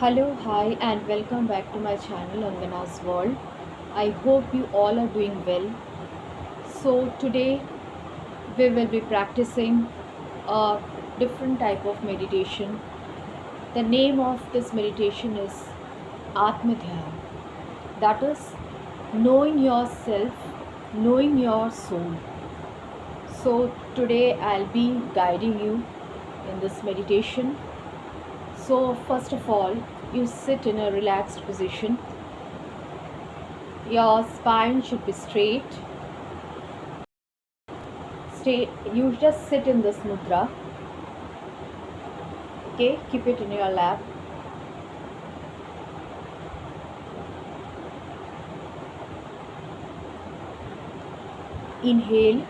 Hello, hi, and welcome back to my channel Angana's World. I hope you all are doing well. So, today we will be practicing a different type of meditation. The name of this meditation is Atmadhyana, that is, knowing yourself, knowing your soul. So, today I'll be guiding you in this meditation. So, first of all, you sit in a relaxed position. Your spine should be straight. You just sit in this mudra. Okay, keep it in your lap. Inhale.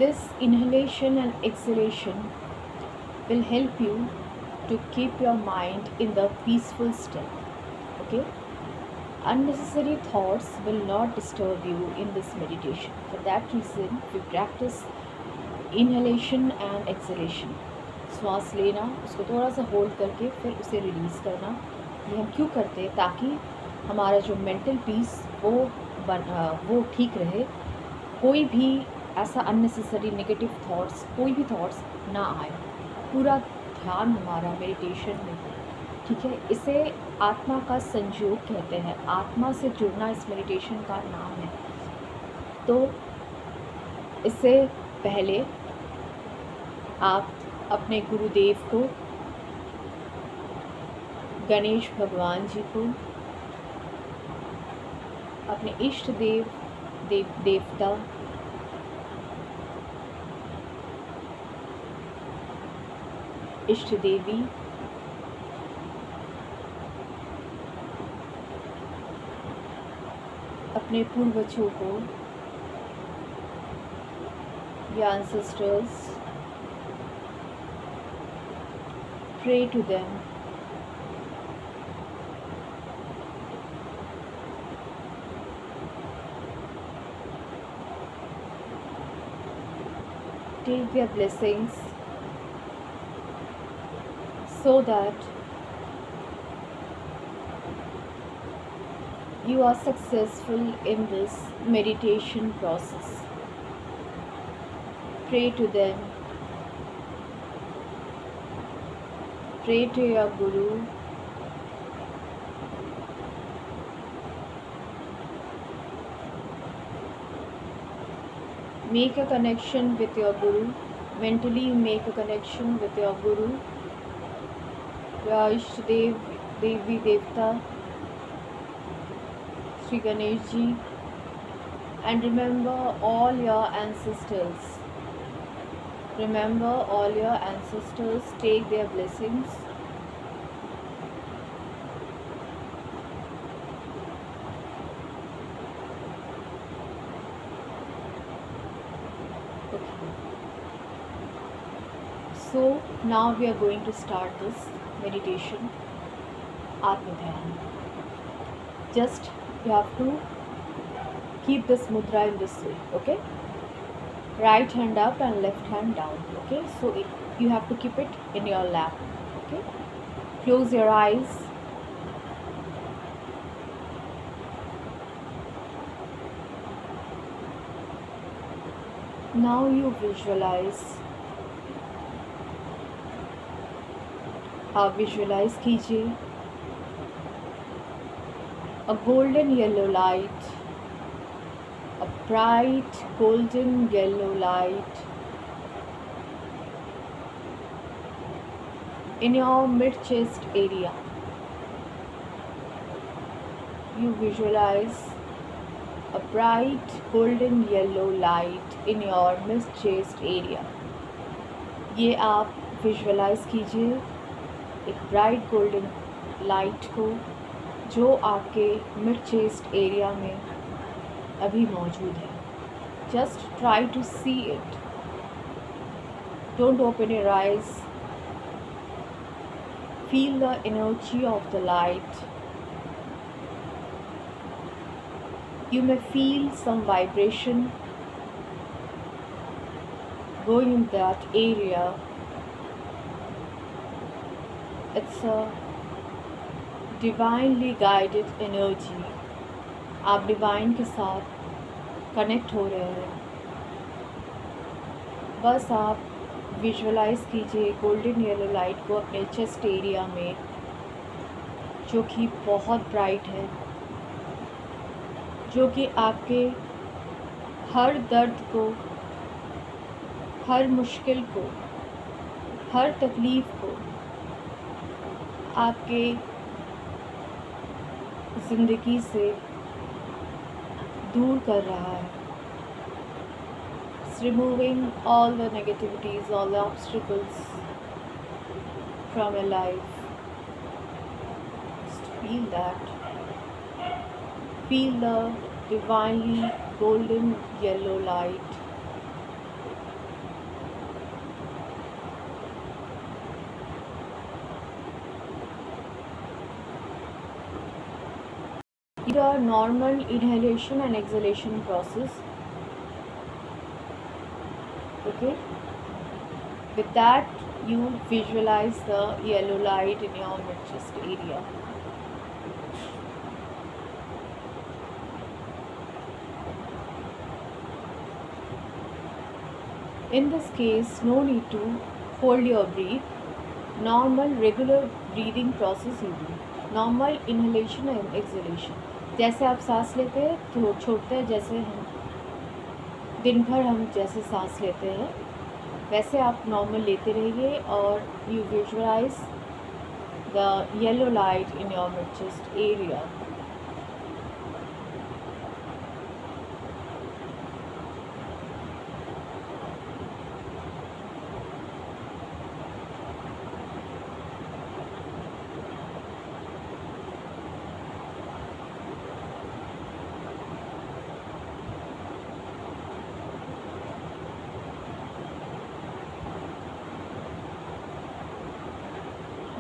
This inhalation and exhalation will help you to keep your mind in the peaceful state. Okay? Unnecessary thoughts will not disturb you in this meditation. For that reason, we practice inhalation and exhalation. श्वास लेना, उसको थोड़ा सा hold करके फिर उसे release करना. ये हम क्यों करते हैं? ताकि हमारा जो मेंटल पीस वो ठीक रहे. कोई भी ऐसा अननेसेसरी नेगेटिव थॉट्स, कोई भी थॉट्स ना आए. पूरा ध्यान हमारा मेडिटेशन में हो. ठीक है, इसे आत्मा का संयोग कहते हैं. आत्मा से जुड़ना इस मेडिटेशन का नाम है. तो इससे पहले आप अपने गुरुदेव को, गणेश भगवान जी को, अपने इष्ट देवता, इष्ट देवी, अपने पूर्वजों को या ancestors, pray to them. Take their blessings so that you are successful in this meditation process. Pray to them. Pray to your Guru. Make a connection with your Guru. Mentally make a connection with your Guru, your Ishtadev, Devi Devta, Sri Ganesh Ji, and remember all your ancestors. Remember all your ancestors, take their blessings. Okay. So now we are going to start this meditation, Atmadhyana. Just you have to keep this mudra in this way, okay? Right hand up and left hand down. Okay, so you have to keep it in your lap. Okay, close your eyes. Now you visualize. आप visualize कीजिए a golden yellow light, a bright golden yellow light in your mid chest area. you visualize a bright golden yellow light in your mid chest area. ये आप visualise कीजिए एक bright golden light को जो आपके mid chest area में अभी मौजूद है. Just try to see it. Don't open your eyes. Feel the energy of the light. You may feel some vibration going in that area. It's a divinely guided energy. आप divine के साथ connect हो रहे हैं. बस आप visualise कीजिए golden yellow light को अपने चेस्ट एरिया में, जो कि बहुत ब्राइट है, जो कि आपके हर दर्द को, हर मुश्किल को, हर तकलीफ़ को आपके ज़िंदगी से दूर कर रहा है. Removing all the negativities, all the obstacles from your life. Just feel that. Feel the divinely golden yellow light. It is a normal inhalation and exhalation process. Okay, with that you visualize the yellow light in your mid chest area. In this case, no need to hold your breath. Normal regular breathing process you do. Normal inhalation and exhalation. जैसे आप सांस लेते हैं तो छोड़ते हैं, जैसे हम दिन भर हम जैसे सांस लेते हैं वैसे आप नॉर्मल लेते रहिए. और you visualise the yellow light in your mid chest area.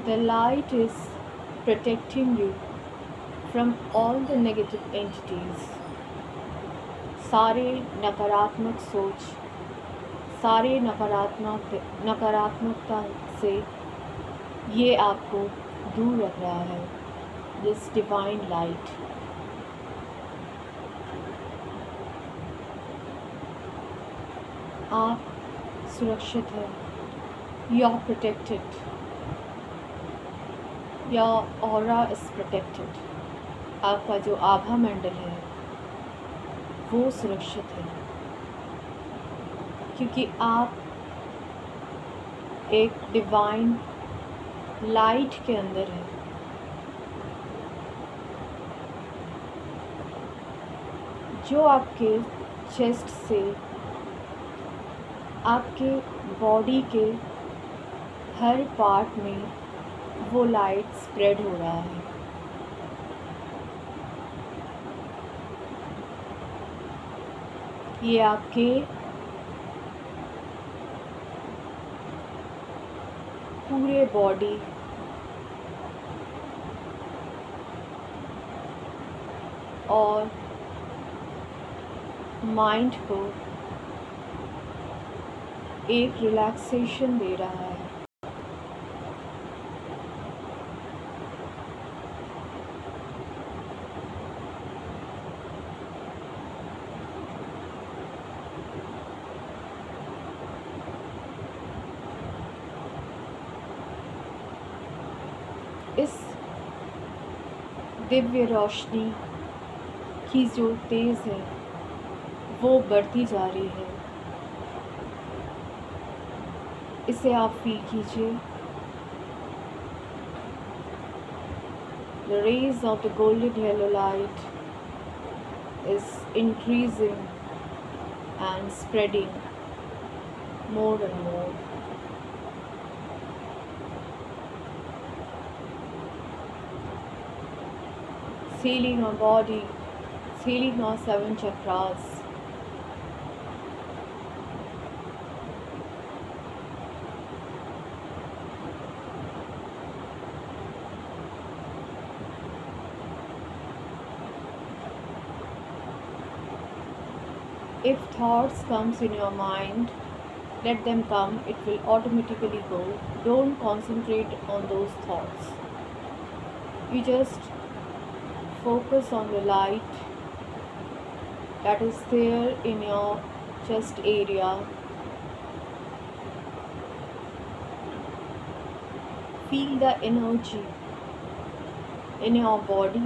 The light is protecting you from all the negative entities. सारे नकारात्मक सोच, सारे नकारात्मकता से ये आपको दूर रख रहा है. This divine light. आप सुरक्षित हैं. You are protected. Your aura is protected. आपका जो आभा मंडल है वो सुरक्षित है, क्योंकि आप एक डिवाइन लाइट के अंदर हैं. जो आपके चेस्ट से आपके बॉडी के हर पार्ट में वो लाइट स्प्रेड हो रहा है. ये आपके पूरे बॉडी और माइंड को एक रिलैक्सेशन दे रहा है. इस दिव्य रोशनी की जो तेज़ है वो बढ़ती जा रही है. इसे आप फील कीजिए. The rays of the golden yellow light is increasing and spreading more and more. Sealing our body, sealing our seven chakras. If thoughts comes in your mind, let them come, it will automatically go. Don't concentrate on those thoughts. You just focus on the light that is there in your chest area. Feel the energy in your body.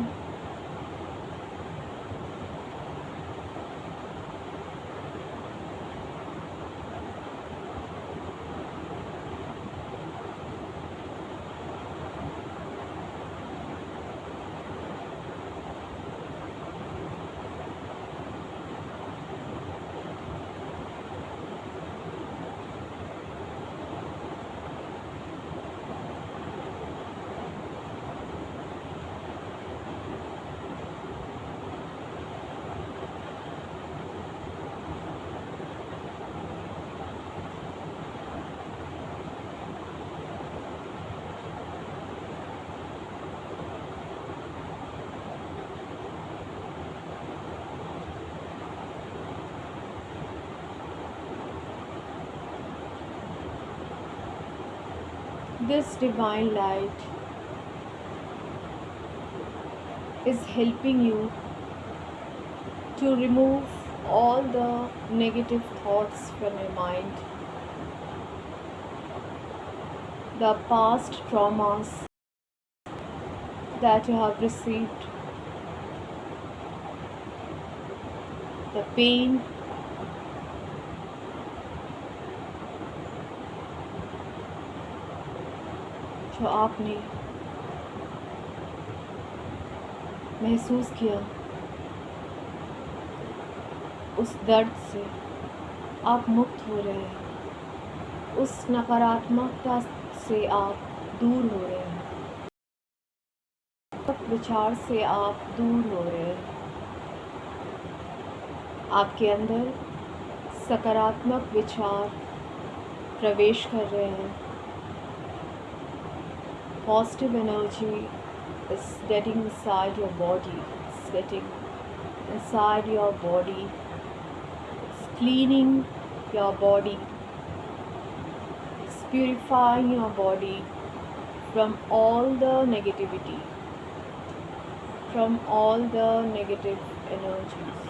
This divine light is helping you to remove all the negative thoughts from your mind, the past traumas that you have received, the pain, जो आपने महसूस किया, उस दर्द से आप मुक्त हो रहे हैं, उस नकारात्मकता से आप दूर हो रहे हैं, विचार से आप दूर हो रहे हैं। आपके अंदर सकारात्मक विचार प्रवेश कर रहे हैं। Positive energy is getting inside your body. It's getting inside your body. It's cleaning your body. It's purifying your body from all the negativity, from all the negative energies.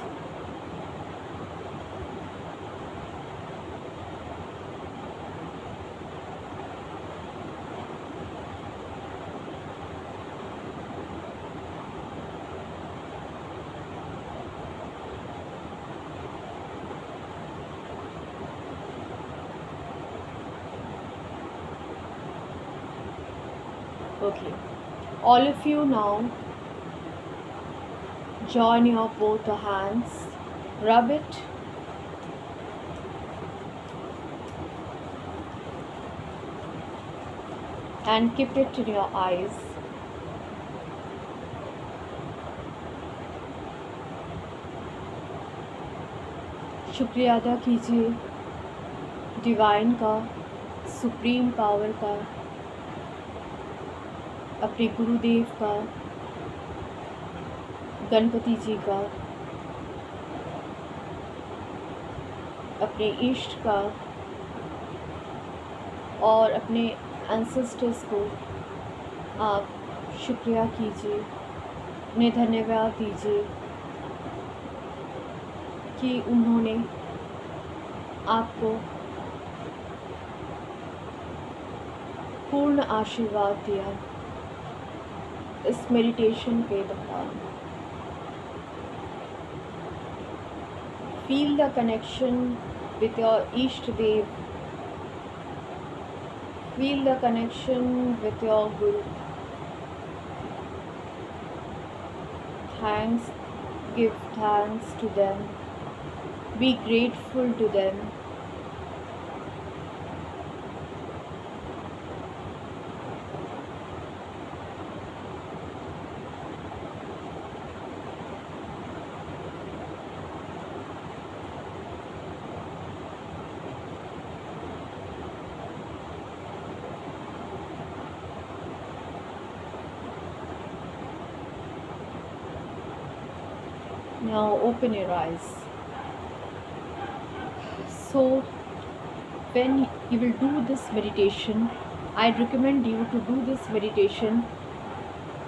Okay, all of you now join your both the hands, rub it, and keep it in your eyes. शुक्रिया अदा कीजिए divine का, supreme power का, अपने गुरुदेव का, गणपति जी का, अपने इष्ट का और अपने एंसेस्टर्स को आप शुक्रिया कीजिए, उन्हें धन्यवाद दीजिए कि उन्होंने आपको पूर्ण आशीर्वाद दिया इस मेडिटेशन के दौरान। Feel the connection with your isht dev, feel the connection with your guru, thanks, give thanks to them, be grateful to them. Now open your eyes. So when you will do this meditation, I recommend you to do this meditation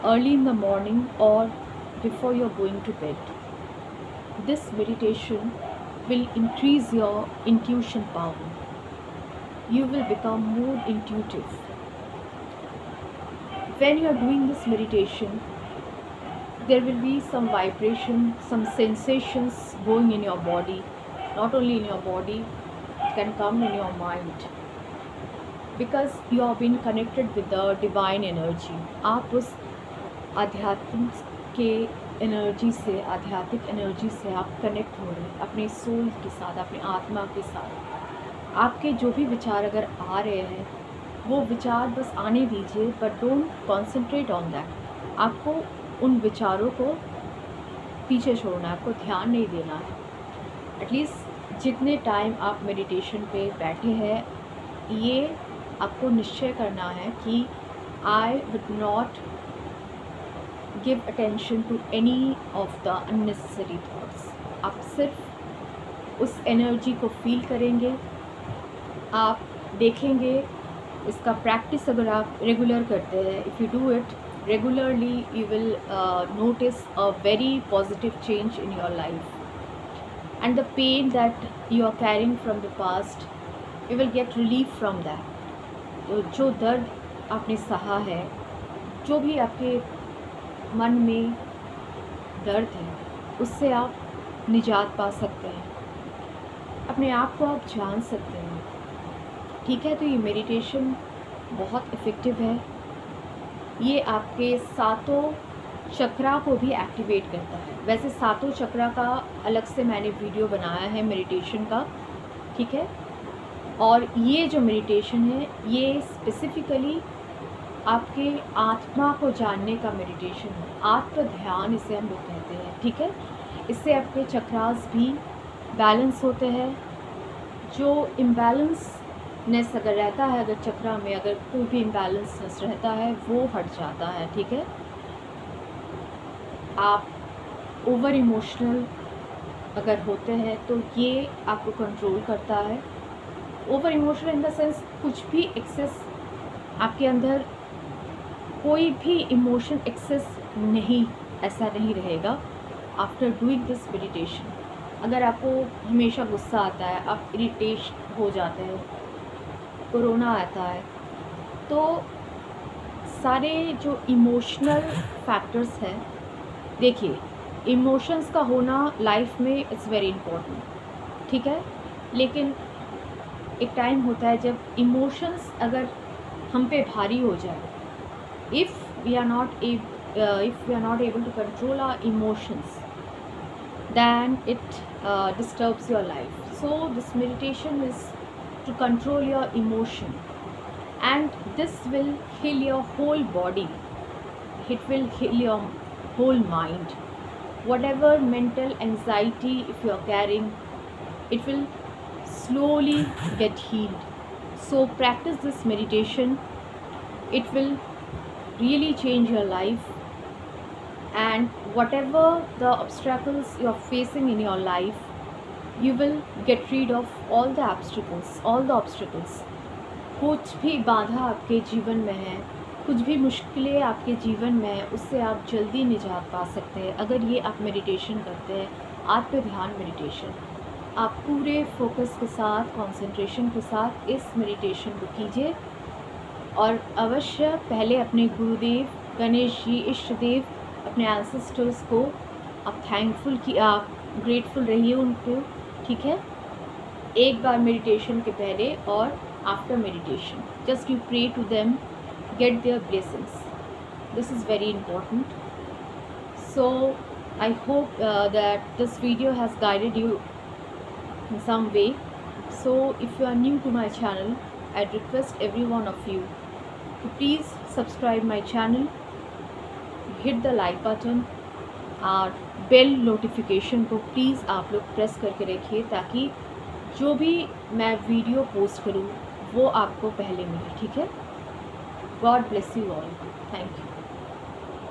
early in the morning or before you're going to bed. This meditation will increase your intuition power. You will become more intuitive. When you are doing this meditation, there will be some vibration, some sensations going in your body. Not only in your body, it can come in your mind. Because you have been connected with the divine energy. आप उस आध्यात्मिक के energy से, आध्यात्मिक energy से आप connect हो रहे हैं अपने सोल के साथ, अपनी आत्मा के साथ. आपके जो भी विचार अगर आ रहे हैं, वो विचार बस आने दीजिए, but don't concentrate on that. आपको उन विचारों को पीछे छोड़ना है, आपको ध्यान नहीं देना है. एटलीस्ट जितने टाइम आप मेडिटेशन पे बैठे हैं, ये आपको निश्चय करना है कि I would not give attention to any of the unnecessary thoughts. आप सिर्फ उस एनर्जी को फील करेंगे, आप देखेंगे. इसका प्रैक्टिस अगर आप रेगुलर करते हैं, if you do it regularly, you will notice a very positive change in your life, and the pain that you are carrying from the past, you will get relief from that. तो जो दर्द आपने सहा है, जो भी आपके मन में दर्द है, उससे आप निजात पा सकते हैं, अपने आप को आप जान सकते हैं. ठीक है, तो ये मेडिटेशन बहुत इफ़ेक्टिव है. ये आपके सातों चक्रा को भी एक्टिवेट करता है. वैसे सातों चक्रा का अलग से मैंने वीडियो बनाया है मेडिटेशन का, ठीक है. और ये जो मेडिटेशन है, ये स्पेसिफ़िकली आपके आत्मा को जानने का मेडिटेशन है. आत्म ध्यान इसे हम लोग कहते हैं, ठीक है. इससे आपके चक्रास भी बैलेंस होते हैं. जो इम्बैलेंस नेस अगर रहता है, अगर चक्रा में अगर कोई भी इम्बैलेंसनेस रहता है, वो हट जाता है, ठीक है. आप ओवर इमोशनल अगर होते हैं तो ये आपको कंट्रोल करता है. Over emotional in the sense कुछ भी एक्सेस आपके अंदर, कोई भी इमोशन एक्सेस नहीं, ऐसा नहीं रहेगा आफ्टर डूइंग दिस मेडिटेशन. अगर आपको हमेशा गुस्सा आता है, आप इरिटेट हो जाते हैं, कोरोना आता है, तो सारे जो इमोशनल फैक्टर्स हैं, देखिए इमोशंस का होना लाइफ में इट्स वेरी इम्पोर्टेंट, ठीक है. लेकिन एक टाइम होता है जब इमोशंस अगर हम पे भारी हो जाए, if we are not able to control our emotions, then it disturbs your life. So this meditation is to control your emotion, and this will heal your whole body. It will heal your whole mind. Whatever mental anxiety if you are carrying, it will slowly get healed. So practice this meditation. It will really change your life, and whatever the obstacles you are facing in your life, you will get rid of all the obstacles. कुछ भी बाधा आपके जीवन में है, कुछ भी मुश्किलें आपके जीवन में है, उससे आप जल्दी निजात पा सकते हैं अगर ये आप मेडिटेशन करते हैं. आत्म ध्यान मेडिटेशन, आप पूरे फोकस के साथ, कंसंट्रेशन के साथ इस मेडिटेशन को कीजिए. और अवश्य पहले अपने गुरुदेव गणेश जी, इष्ट देव, अपने एंसेस्टर्स को आप आप ग्रेटफुल रहिए उनको, ठीक है. एक बार मेडिटेशन के पहले और after meditation, just you pray to them, get their blessings. This is very important. So I hope that this video has guided you in some way. So if you are new to my channel, I'd request every one of you to please subscribe my channel, hit the like button और bell notification को please आप लोग press करके रखिए, ताकि जो भी मैं वीडियो पोस्ट करूँ वो आपको पहले मिले, ठीक है। God bless you all, thank you.